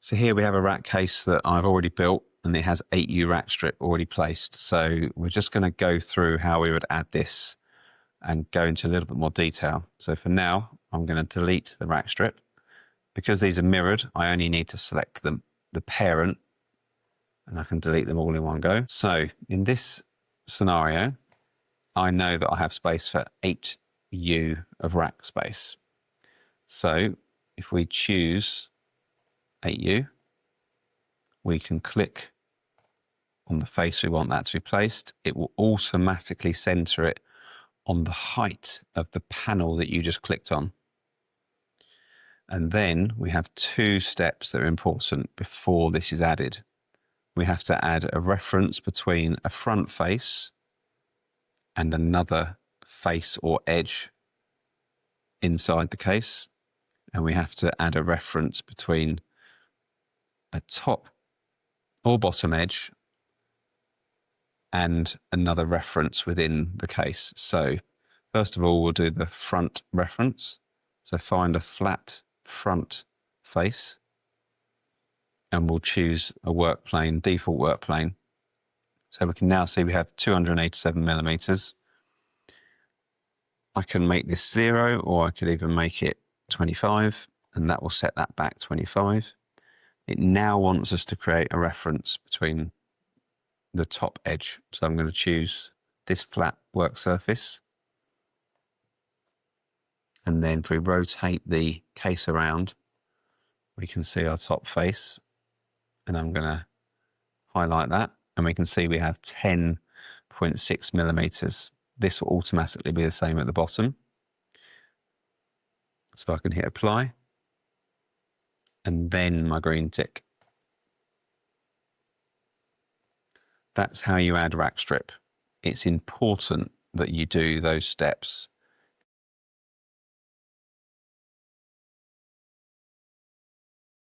So here we have a rack case that I've already built, and it has 8U rack strip already placed. So we're just going to go through how we would add this and go into a little bit more detail. So for now, I'm going to delete the rack strip. Because these are mirrored, I only need to select the parent, and I can delete them all in one go. So in this scenario, I know that I have space for 8U of rack space. So if we choose 8U, we can click on the face we want that to be placed. It will automatically center it on the height of the panel that you just clicked on. And then we have two steps that are important before this is added. We have to add a reference between a front face and another face or edge inside the case. And we have to add a reference between a top or bottom edge and another reference within the case. So first of all, we'll do the front reference. So find a flat front face, and we'll choose a work plane, default work plane. So we can now see we have 287 millimeters. I can make this 0, or I could even make it 25, and that will set that back 25. It now wants us to create a reference between the top edge. So I'm going to choose this flat work surface. And then if we rotate the case around, we can see our top face. And I'm going to highlight that. And we can see we have 10.6 millimeters. This will automatically be the same at the bottom. So I can hit apply. And then my green tick. That's how you add rack strip. It's important that you do those steps.